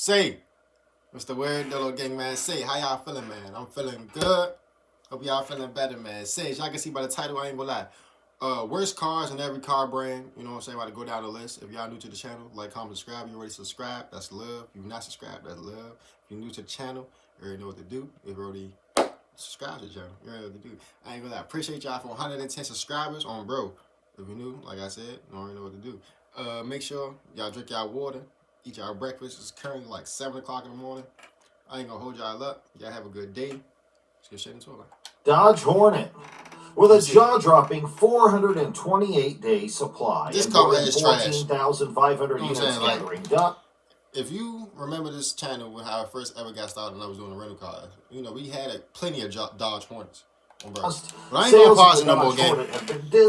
Say, Mr. Welivedolo gang, man. Say, how y'all feeling, man? I'm feeling good. Hope y'all feeling better, man. Say, as y'all can see by the title, I ain't gonna lie. Worst cars in every car brand. You know what I'm saying? About to go down the list. If y'all new to the channel, like, comment, subscribe. You already subscribed, that's love. If you're not subscribed, that's love. If you're new to the channel, you already know what to do. If you already subscribed to the channel, you already know what to do. I ain't gonna lie. Appreciate y'all for 110 subscribers on bro. If you're new, like I said, you already know what to do. Make sure y'all drink y'all water. Eat y'all breakfast. It's currently like 7 o'clock in the morning. I ain't gonna hold y'all up. Y'all have a good day. Let's get straight into it. Dodge Hornet. With a jaw-dropping 428-day supply. This car is trash. 14,500 units gathering. If you remember this channel when I first ever got started and I was doing the rental car, you know, we had plenty of Dodge Hornets. But I ain't gonna pause it no more game.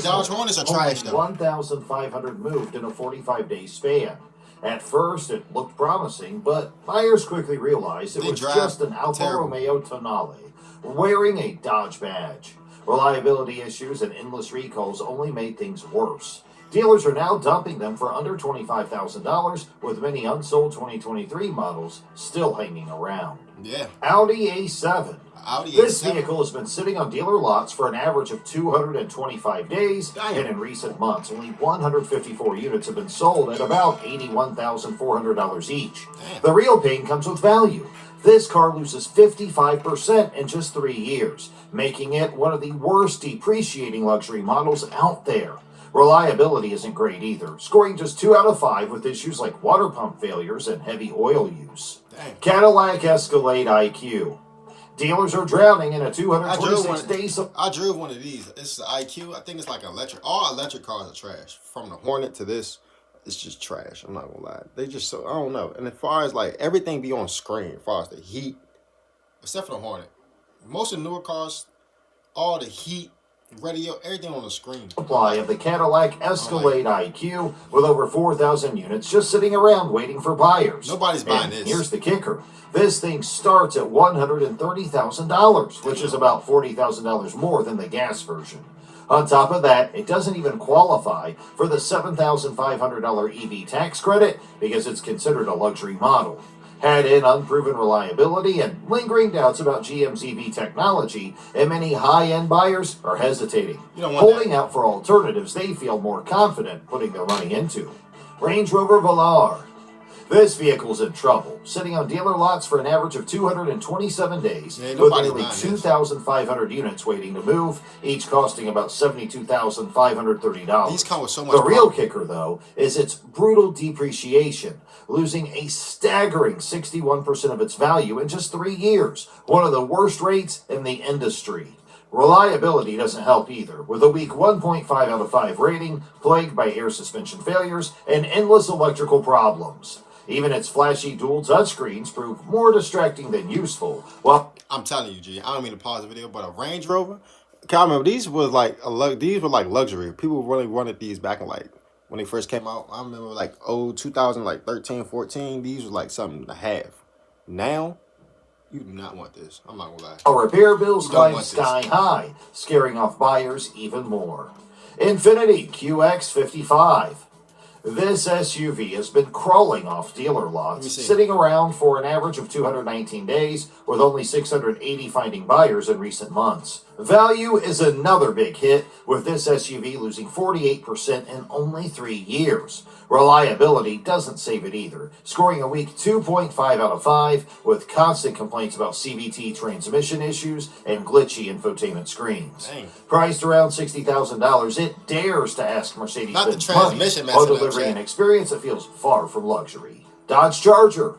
Dodge Hornets are trash though. 1,500 moved in a 45-day span. At first, it looked promising, but buyers quickly realized it was just an Alfa Romeo Tonale wearing a Dodge badge. Reliability issues and endless recalls only made things worse. Dealers are now dumping them for under $25,000, with many unsold 2023 models still hanging around. Yeah. Audi A7. This vehicle has been sitting on dealer lots for an average of 225 days, and in recent months, only 154 units have been sold at about $81,400 each. The real pain comes with value. This car loses 55% in just 3 years, making it one of the worst depreciating luxury models out there. Reliability isn't great either, scoring just 2 out of 5 with issues like water pump failures and heavy oil use. Cadillac Escalade IQ. Dealers are drowning in a 226 days. I drove one of these. It's the IQ. I think it's like electric. All electric cars are trash. From the Hornet to this, it's just trash. I'm not gonna lie. They just so I don't know. And as far as like everything be on screen, as far as the heat, except for the Hornet, most of the newer cars, all the heat, radio, everything on the screen. Supply of the Cadillac Escalade IQ with over 4,000 units just sitting around waiting for buyers. Nobody's buying this. Here's the kicker. This thing starts at $130,000, which is about $40,000 more than the gas version. On top of that, it doesn't even qualify for the $7,500 EV tax credit because it's considered a luxury model. Add in unproven reliability and lingering doubts about GM's EV technology, and many high-end buyers are hesitating, holding out for alternatives they feel more confident putting their money into. Range Rover Velar. This vehicle's in trouble, sitting on dealer lots for an average of 227 days, with nearly 2,500 units waiting to move, each costing about $72,530. These come with so much. The real kicker, though, is its brutal depreciation, losing a staggering 61% of its value in just 3 years, one of the worst rates in the industry. Reliability doesn't help either, with a weak 1.5 out of 5 rating, plagued by air suspension failures and endless electrical problems. Even its flashy dual touchscreens prove more distracting than useful. Well, I'm telling you, G, I don't mean to pause the video, but a Range Rover, I remember these was like these were like luxury. People really wanted these back in like when they first came out. I remember like 2013, 14. These was like something to have. Now, you do not want this. I'm not gonna lie. Repair bills climb sky high, scaring off buyers even more. Infiniti QX55. This SUV has been crawling off dealer lots, sitting around for an average of 219 days, with only 680 finding buyers in recent months. Value is another big hit, with this SUV losing 48% in only 3 years. Reliability doesn't save it either, scoring a weak 2.5 out of 5, with constant complaints about CVT transmission issues and glitchy infotainment screens. Priced around $60,000, it dares to ask Mercedes-Benz while delivering an experience that feels far from luxury. Dodge Charger.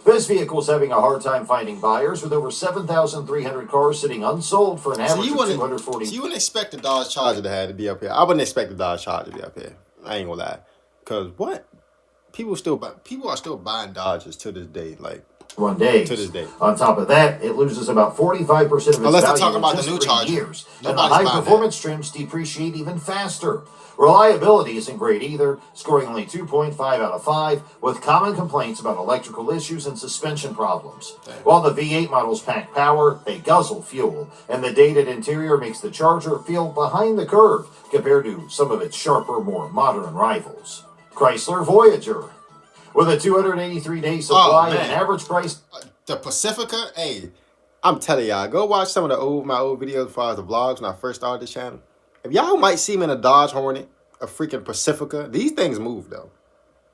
This vehicle is having a hard time finding buyers, with over 7,300 cars sitting unsold for an average of 240. So you wouldn't expect the Dodge Charger to be up here. I wouldn't expect the Dodge Charger to be up here. I ain't gonna lie. Because what? People are still buying Dodges to this day. Like, 1 day. To this day. On top of that, it loses about 45% of its value in just 3 years. And the high-performance trims depreciate even faster. Reliability isn't great either, scoring only 2.5 out of 5, with common complaints about electrical issues and suspension problems. While the V8 models pack power, they guzzle fuel, and the dated interior makes the Charger feel behind the curve compared to some of its sharper, more modern rivals. Chrysler Voyager. With a 283-day supply and an average price. The Pacifica, hey, I'm telling y'all, go watch some of my old videos as far as the vlogs when I first started this channel. If y'all might see me in a Dodge Hornet, a freaking Pacifica, these things move though.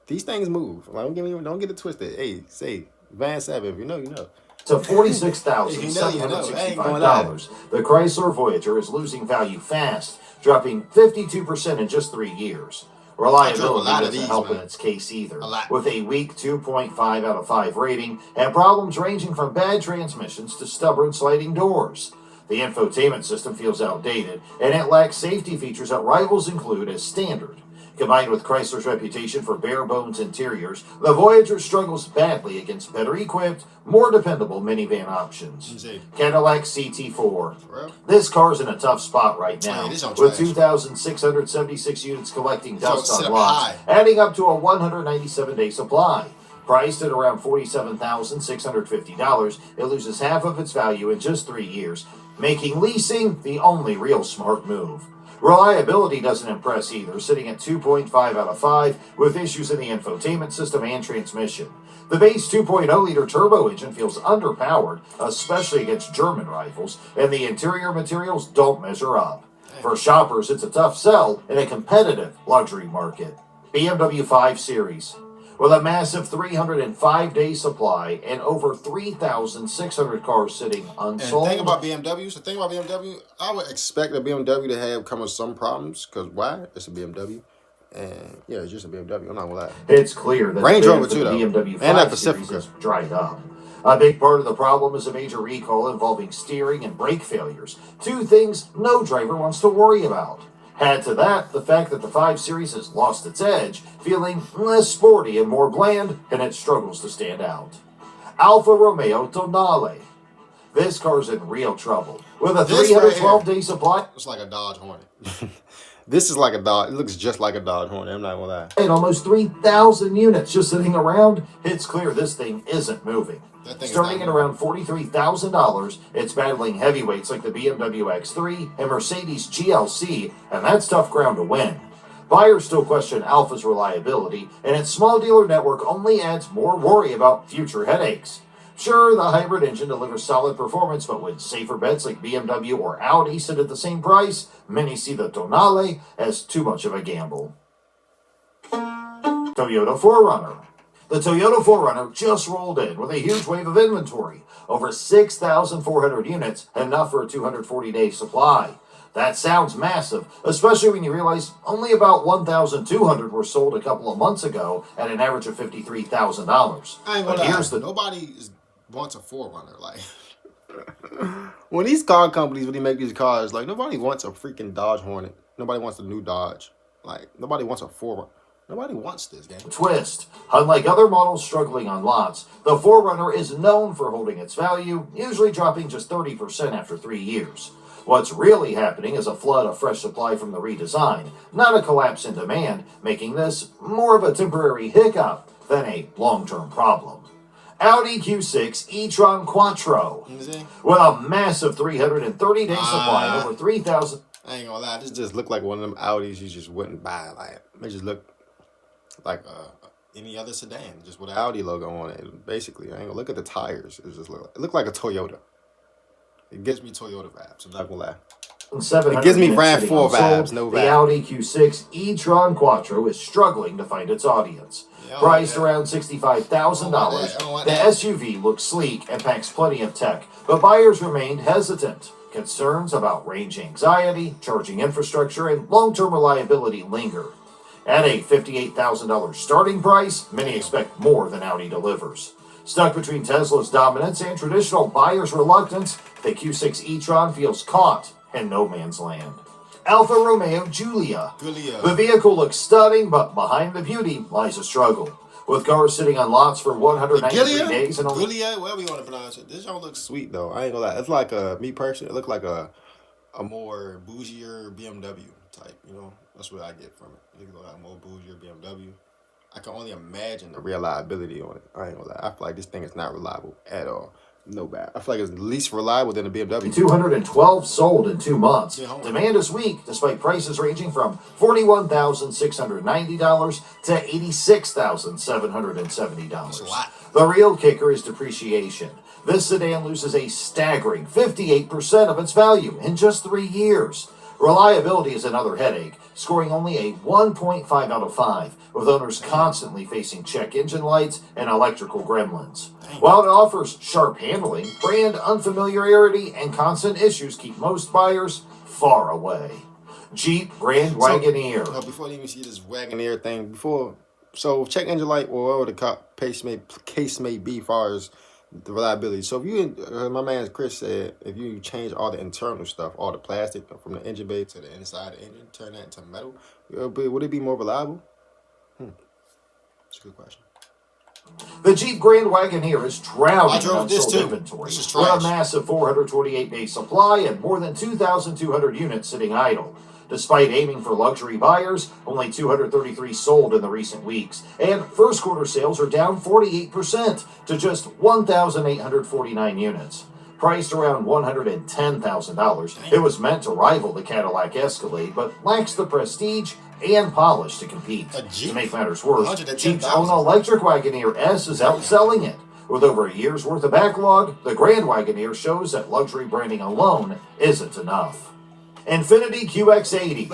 These things move. Like, don't get it twisted. Hey, say Van 7, if you know, you know. To $46,765. The Chrysler Voyager is losing value fast, dropping 52% in just 3 years. Reliability doesn't help in its case either, with a weak 2.5 out of 5 rating and problems ranging from bad transmissions to stubborn sliding doors. The infotainment system feels outdated, and it lacks safety features that rivals include as standard. Combined with Chrysler's reputation for bare-bones interiors, the Voyager struggles badly against better-equipped, more dependable minivan options. Cadillac CT4. This car's in a tough spot right now, with 2,676 units collecting dust on lots, adding up to a 197-day supply. Priced at around $47,650, it loses half of its value in just 3 years, making leasing the only real smart move. Reliability doesn't impress either, sitting at 2.5 out of 5, with issues in the infotainment system and transmission. The base 2.0-liter turbo engine feels underpowered, especially against German rivals, and the interior materials don't measure up. For shoppers, it's a tough sell in a competitive luxury market. BMW 5 Series. With a massive 305-day supply and over 3,600 cars sitting unsold. And the thing about BMW, I would expect a BMW to have come with some problems, because why? It's a BMW. And yeah, it's just a BMW. I'm not gonna lie. It's clear that Range Rover too, the though. BMW 5 and that Series Pacifica is dried up. A big part of the problem is a major recall involving steering and brake failures, 2 things no driver wants to worry about. Add to that the fact that the 5 Series has lost its edge, feeling less sporty and more bland, and it struggles to stand out. Alfa Romeo Tonale. This car's in real trouble. With a 312-day supply. It's like a Dodge Hornet. This is like a Dodge. It looks just like a Dodge Hornet. I'm not gonna lie. And almost 3,000 units just sitting around. It's clear this thing isn't moving. Starting at around $43,000, it's battling heavyweights like the BMW X3 and Mercedes GLC, and that's tough ground to win. Buyers still question Alfa's reliability, and its small dealer network only adds more worry about future headaches. Sure, the hybrid engine delivers solid performance, but with safer bets like BMW or Audi sit at the same price, many see the Tonale as too much of a gamble. Toyota 4Runner. The Toyota 4Runner just rolled in with a huge wave of inventory, over 6,400 units, enough for a 240-day supply. That sounds massive, especially when you realize only about 1,200 were sold a couple of months ago at an average of $53,000. I ain't gonna lie. Nobody wants a 4Runner. Like, when these car companies really make these cars, like, nobody wants a freaking Dodge Hornet. Nobody wants a new Dodge. Like, nobody wants a 4Runner. Nobody wants this, gang. Twist. Unlike other models struggling on lots, the 4Runner is known for holding its value, usually dropping just 30% after 3 years. What's really happening is a flood of fresh supply from the redesign, not a collapse in demand, making this more of a temporary hiccup than a long-term problem. Audi Q6 e-tron Quattro. With a massive 330-day supply, over 3,000... I ain't gonna lie, this just looked like one of them Audis you just wouldn't buy. Like, they just look like any other sedan, just with an Audi logo on it. Basically, I ain't gonna look at the tires. It look like a Toyota. It gives me Toyota vibes. I'm not gonna lie. It gives me RAV4 vibes. No vibes. The Audi Q6 e-tron Quattro is struggling to find its audience. Priced around $65,000, the SUV looks sleek and packs plenty of tech, but buyers remained hesitant. Concerns about range anxiety, charging infrastructure, and long-term reliability linger. At a $58,000 starting price, many expect more than Audi delivers. Stuck between Tesla's dominance and traditional buyers' reluctance, the Q6 e-tron feels caught in no man's land. Alfa Romeo Giulia. The vehicle looks stunning, but behind the beauty lies a struggle. With cars sitting on lots for 193 days and only... Giulia, whatever you want to pronounce it. This don't look sweet, though. I ain't gonna lie. It's like me personally, it looked like a more bougier BMW type, you know? That's what I get from it. It look like a more bougier BMW. I can only imagine the reliability on it. I ain't gonna lie. I feel like this thing is not reliable at all. No bad. I feel like it's least reliable than a BMW. 212 sold in 2 months. Yeah, Demand is weak, despite prices ranging from $41,690 to $86,770. That's a lot. The real kicker is depreciation. This sedan loses a staggering 58% of its value in just 3 years. Reliability is another headache, scoring only a 1.5 out of 5, with owners constantly facing check engine lights and electrical gremlins. While it offers sharp handling, brand unfamiliarity and constant issues keep most buyers far away. Jeep Grand Wagoneer. Before you even see this Wagoneer thing, so check engine light or whatever the case may be as far as the reliability. So if you, my man Chris said, if you change all the internal stuff, all the plastic from the engine bay to the inside of the engine, turn that into metal, would it be more reliable? That's a good question. The Jeep Grand Wagoneer is drowning in unsold inventory. With a massive 428-day supply and more than 2,200 units sitting idle. Despite aiming for luxury buyers, only 233 sold in the recent weeks, and first quarter sales are down 48% to just 1,849 units. Priced around $110,000, it was meant to rival the Cadillac Escalade, but lacks the prestige and polish to compete. To make matters worse, Jeep's own electric Wagoneer S is outselling it. With over a year's worth of backlog, the Grand Wagoneer shows that luxury branding alone isn't enough. Infiniti QX80.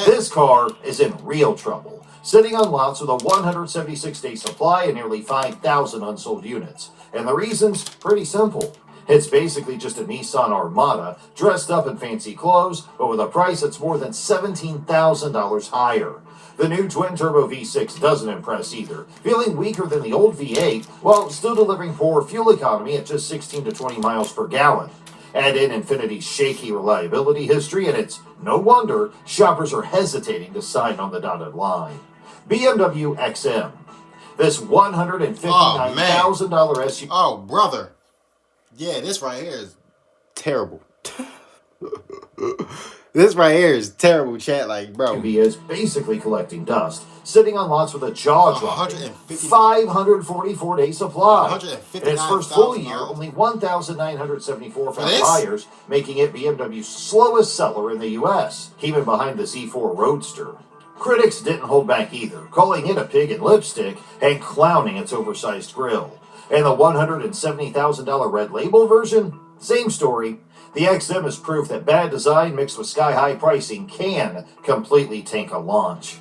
This car is in real trouble, sitting on lots with a 176-day supply and nearly 5,000 unsold units. And the reason's pretty simple. It's basically just a Nissan Armada dressed up in fancy clothes, but with a price that's more than $17,000 higher. The new twin-turbo V6 doesn't impress either, feeling weaker than the old V8 while still delivering poor fuel economy at just 16 to 20 miles per gallon. Add in Infiniti's shaky reliability history, and it's no wonder shoppers are hesitating to sign on the dotted line. BMW XM. This $159,000 SUV. Oh, brother. Yeah, this right here is terrible. This right here is terrible, chat. Like, bro. SUV is basically collecting dust, sitting on lots with a jaw-dropping 544-day supply. In its first full year, only 1,974 found buyers, making it BMW's slowest seller in the U.S., even behind the Z4 Roadster. Critics didn't hold back either, calling it a pig in lipstick and clowning its oversized grille. And the $170,000 red label version? Same story. The XM is proof that bad design mixed with sky-high pricing can completely tank a launch.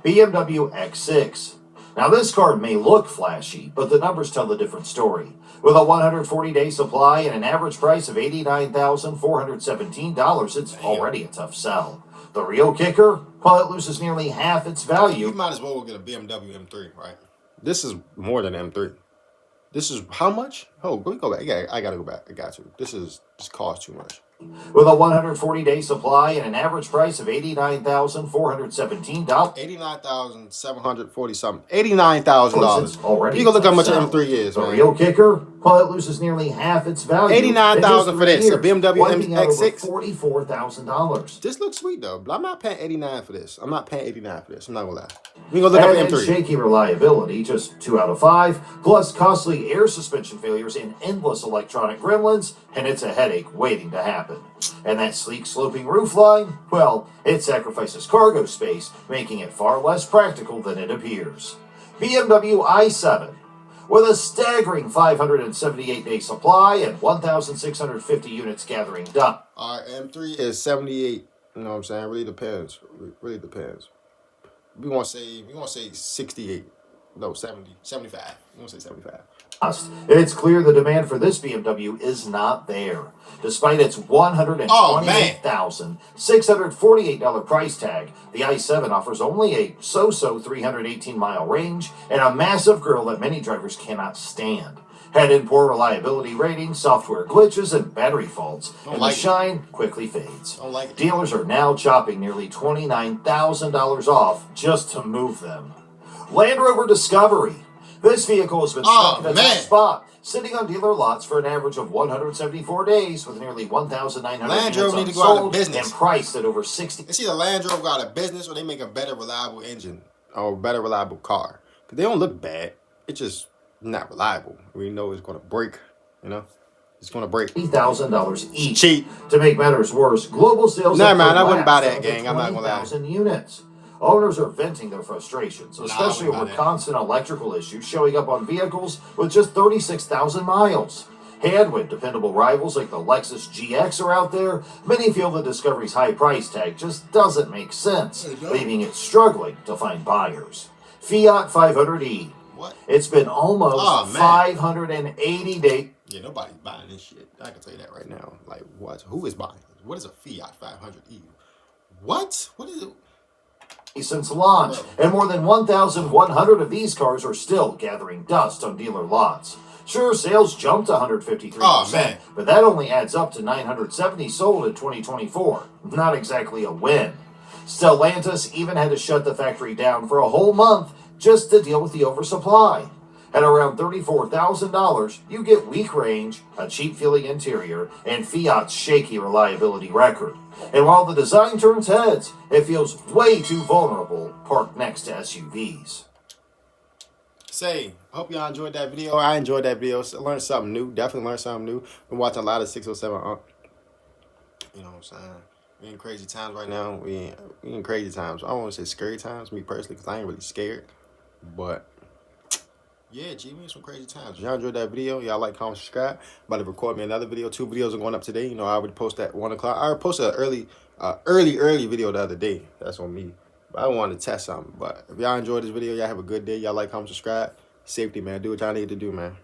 BMW X6. Now this car may look flashy, but the numbers tell a different story. With a 140-day supply and an average price of $89,417, it's already a tough sell. The real kicker? Well, it loses nearly half its value. You might as well get a BMW M3, right? This is more than M3. This is how much? Oh, let me go back. Yeah, I gotta go back. I got to. This costs too much. With a 140-day supply and an average price of $89,417. $89,740 something. $89,000. You can look how much an M3 is. The real kicker? Well, it loses nearly half its value. $89,000 for this. A BMW X6. $44,000. This looks sweet though, but I'm not paying $89 for this. I'm not paying $89 for this. I'm not gonna lie. We gonna look up an M3. Shaky reliability, just 2 out of 5, plus costly air suspension failures and endless electronic gremlins, and it's a headache waiting to happen. And that sleek sloping roofline, well, it sacrifices cargo space, making it far less practical than it appears. BMW i7. With a staggering 578-day supply and 1,650 units gathering done. All right, M3 is 78. You know what I'm saying? Really depends. Really depends. We want to say 68. No, 70, 75. We want to say 75. It's clear the demand for this BMW is not there. Despite its $128,648 price tag, the i7 offers only a so-so 318-mile range and a massive grille that many drivers cannot stand. Head in poor reliability ratings, software glitches, and battery faults, and the shine quickly fades. Dealers are now chopping nearly $29,000 off just to move them. Land Rover Discovery. This vehicle has been stuck in a tough spot, sitting on dealer lots for an average of 174 days with nearly 1,900 units unsold and priced at over $60,000. It's either Land Rover go out of business or they make a better reliable engine or a better reliable car. Because they don't look bad. It's just not reliable. We know it's going to break, you know. It's gonna break. $80,000 each. Cheap. To make matters worse, global sales. Nah, man, I wouldn't buy that, gang. I'm not gonna lie. 20,000 units. Owners are venting their frustrations, especially over constant electrical issues showing up on vehicles with just 36,000 miles. And when dependable rivals like the Lexus GX are out there, many feel the Discovery's high price tag just doesn't make sense, leaving it struggling to find buyers. Fiat 500e. What? It's been almost 580 days. Yeah, nobody's buying this shit. I can tell you that right now. Like, what? Who is buying it? What is a Fiat 500e? What? What is it? Since launch, and more than 1,100 of these cars are still gathering dust on dealer lots. Sure, sales jumped 153%, but that only adds up to 970 sold in 2024. Not exactly a win. Stellantis even had to shut the factory down for a whole month just to deal with the oversupply. At around $34,000, you get weak range, a cheap-feeling interior, and Fiat's shaky reliability record. And while the design turns heads, it feels way too vulnerable parked next to SUVs. I hope y'all enjoyed that video. I enjoyed that video. Learned something new. Definitely learned something new. Been watching a lot of 607. You know what I'm saying? We in crazy times right now. We in crazy times. I don't want to say scary times, me personally, because I ain't really scared. But yeah, G, we in some crazy times. Y'all enjoyed that video. Y'all like, comment, subscribe. About to record me another video. 2 videos are going up today. You know, I would post at 1 o'clock. I posted an early video the other day. That's on me. But I wanted to test something. But if y'all enjoyed this video, y'all have a good day. Y'all like, comment, subscribe. Safety, man. Do what y'all need to do, man.